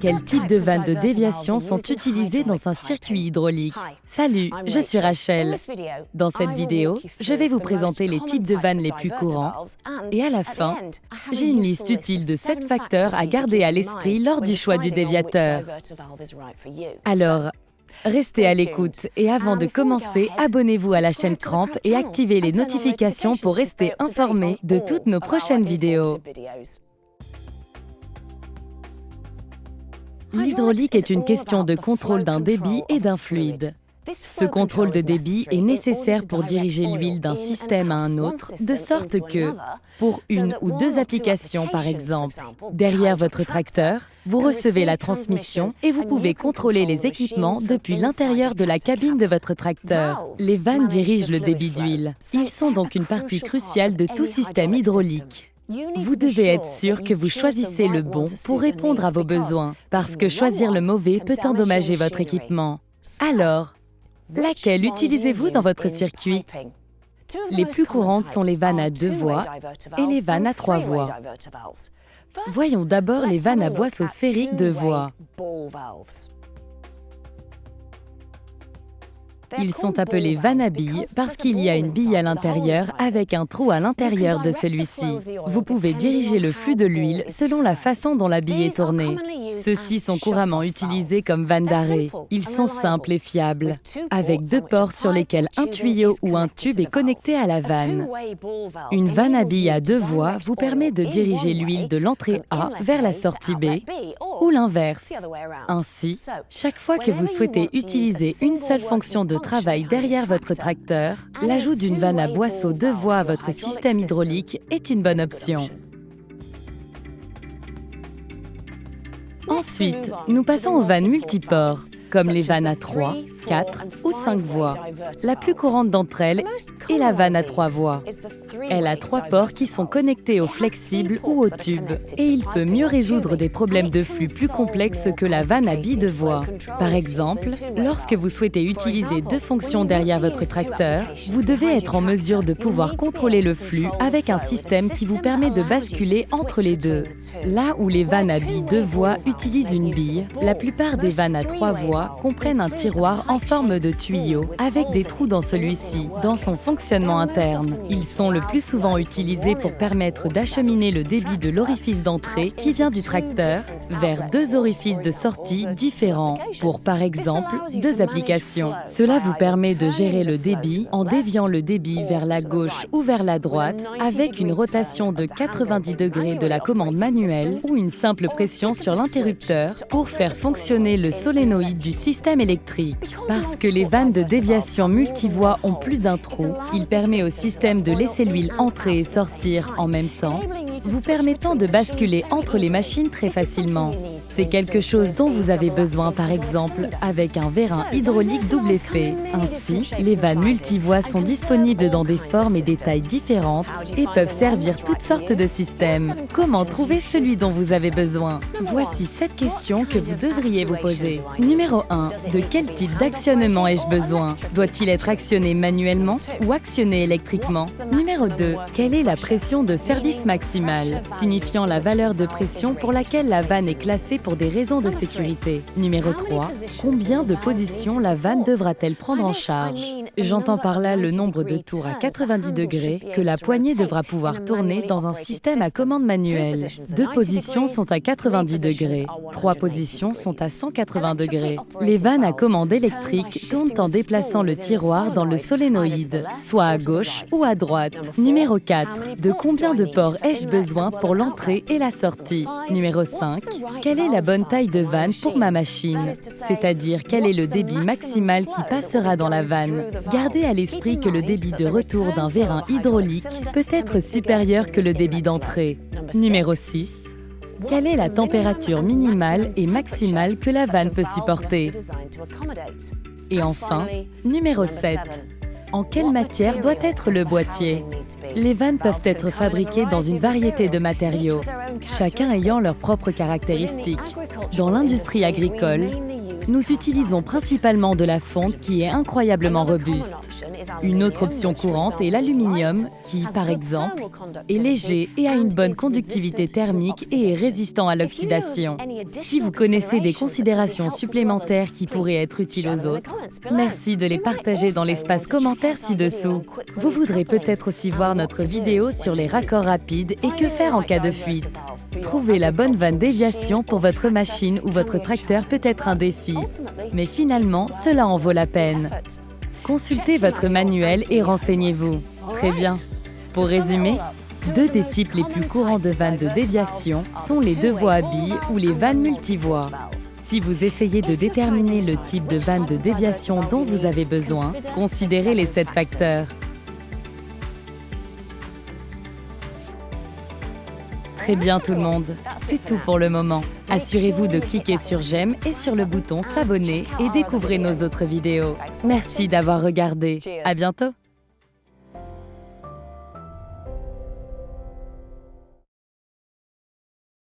Quels types de vannes de déviation sont utilisés dans un circuit hydraulique? Salut, je suis Rachel. Dans cette vidéo, je vais vous présenter les types de vannes les plus courants et à la fin, j'ai une liste utile de 7 facteurs à garder à l'esprit lors du choix du déviateur. Alors, restez à l'écoute et avant de commencer, abonnez-vous à la chaîne Cramp et activez les notifications pour rester informé de toutes nos prochaines vidéos. L'hydraulique est une question de contrôle d'un débit et d'un fluide. Ce contrôle de débit est nécessaire pour diriger l'huile d'un système à un autre, de sorte que, pour une ou deux applications par exemple, derrière votre tracteur, vous recevez la transmission et vous pouvez contrôler les équipements depuis l'intérieur de la cabine de votre tracteur. Les vannes dirigent le débit d'huile. Ils sont donc une partie cruciale de tout système hydraulique. Vous devez être sûr que vous choisissez le bon pour répondre à vos besoins, parce que choisir le mauvais peut endommager votre équipement. Alors, laquelle utilisez-vous dans votre circuit? Les plus courantes sont les vannes à 2 voies et les vannes à 3 voies. Voyons d'abord les vannes à boisseau sphérique 2 voies. Ils sont appelés vannes à billes parce qu'il y a une bille à l'intérieur avec un trou à l'intérieur de celui-ci. Vous pouvez diriger le flux de l'huile selon la façon dont la bille est tournée. Ceux-ci sont couramment utilisés comme vannes d'arrêt. Ils sont simples et fiables, avec 2 ports sur lesquels un tuyau ou un tube est connecté à la vanne. Une vanne à billes à 2 voies vous permet de diriger l'huile de l'entrée A vers la sortie B, ou l'inverse. Ainsi, chaque fois que vous souhaitez utiliser une seule fonction de travail derrière votre tracteur, l'ajout d'une vanne à boisseau 2 voies à votre système hydraulique est une bonne option. Ensuite, nous passons aux vannes multiports, comme les vannes à 3, 4 ou 5 voies. La plus courante d'entre elles est la vanne à 3 voies. Elle a 3 ports qui sont connectés au flexible ou au tube, et il peut mieux résoudre des problèmes de flux plus complexes que la vanne à billes 2 voies. Par exemple, lorsque vous souhaitez utiliser 2 fonctions derrière votre tracteur, vous devez être en mesure de pouvoir contrôler le flux avec un système qui vous permet de basculer entre les deux. Là où les vannes à billes 2 voies utilisent une bille, la plupart des vannes à 3 voies comprennent un tiroir en forme de tuyau avec des trous dans celui-ci, dans son fonctionnement interne. Ils sont le plus souvent utilisés pour permettre d'acheminer le débit de l'orifice d'entrée qui vient du tracteur vers 2 orifices de sortie différents pour, par exemple, 2 applications. Cela vous permet de gérer le débit en déviant le débit vers la gauche ou vers la droite avec une rotation de 90 degrés de la commande manuelle ou une simple pression sur l'interrupteur pour faire fonctionner le solénoïde du système électrique. Parce que les vannes de déviation multivoies ont plus d'un trou, il permet au système de laisser l'huile entrer et sortir en même temps, vous permettant de basculer entre les machines très facilement. C'est quelque chose dont vous avez besoin par exemple avec un vérin hydraulique double effet. Ainsi, les vannes multivoies sont disponibles dans des formes et des tailles différentes et peuvent servir toutes sortes de systèmes. Comment trouver celui dont vous avez besoin? Voici 7 questions que vous devriez vous poser. Numéro 1. De quel type d'actionnement ai-je besoin? Doit-il être actionné manuellement ou actionné électriquement? Numéro 2. Quelle est la pression de service maximale, signifiant la valeur de pression pour laquelle la vanne est classée pour des raisons de sécurité? Numéro 3. Combien de positions la vanne devra-t-elle prendre en charge? J'entends par là le nombre de tours à 90 degrés que la poignée devra pouvoir tourner dans un système à commande manuelle. 2 positions sont à 90 degrés, 3 positions sont à 180 degrés. Les vannes à commande électrique tournent en déplaçant le tiroir dans le solénoïde, soit à gauche ou à droite. Numéro 4. De combien de ports ai-je besoin pour l'entrée et la sortie? Numéro 5. Quelle est la bonne taille de vanne pour ma machine? C'est-à-dire quel est le débit maximal qui passera dans la vanne? Gardez à l'esprit que le débit de retour d'un vérin hydraulique peut être supérieur que le débit d'entrée. Numéro 6. Quelle est la température minimale et maximale que la vanne peut supporter? Et enfin, numéro 7. En quelle matière doit être le boîtier? Les vannes peuvent être fabriquées dans une variété de matériaux, chacun ayant leurs propres caractéristiques. Dans l'industrie agricole, nous utilisons principalement de la fonte qui est incroyablement robuste. Une autre option courante est l'aluminium qui, par exemple, est léger et a une bonne conductivité thermique et est résistant à l'oxydation. Si vous connaissez des considérations supplémentaires qui pourraient être utiles aux autres, merci de les partager dans l'espace commentaire ci-dessous. Vous voudrez peut-être aussi voir notre vidéo sur les raccords rapides et que faire en cas de fuite. Trouver la bonne vanne déviation pour votre machine ou votre tracteur peut être un défi, mais finalement, cela en vaut la peine. Consultez votre manuel et renseignez-vous. Très bien. Pour résumer, deux des types les plus courants de vannes de déviation sont les deux voies à billes ou les vannes multivoies. Si vous essayez de déterminer le type de vanne de déviation dont vous avez besoin, considérez les 7 facteurs. Très bien tout le monde, c'est tout pour le moment. Assurez-vous de cliquer sur j'aime et sur le bouton s'abonner et découvrez nos autres vidéos. Merci d'avoir regardé. À bientôt.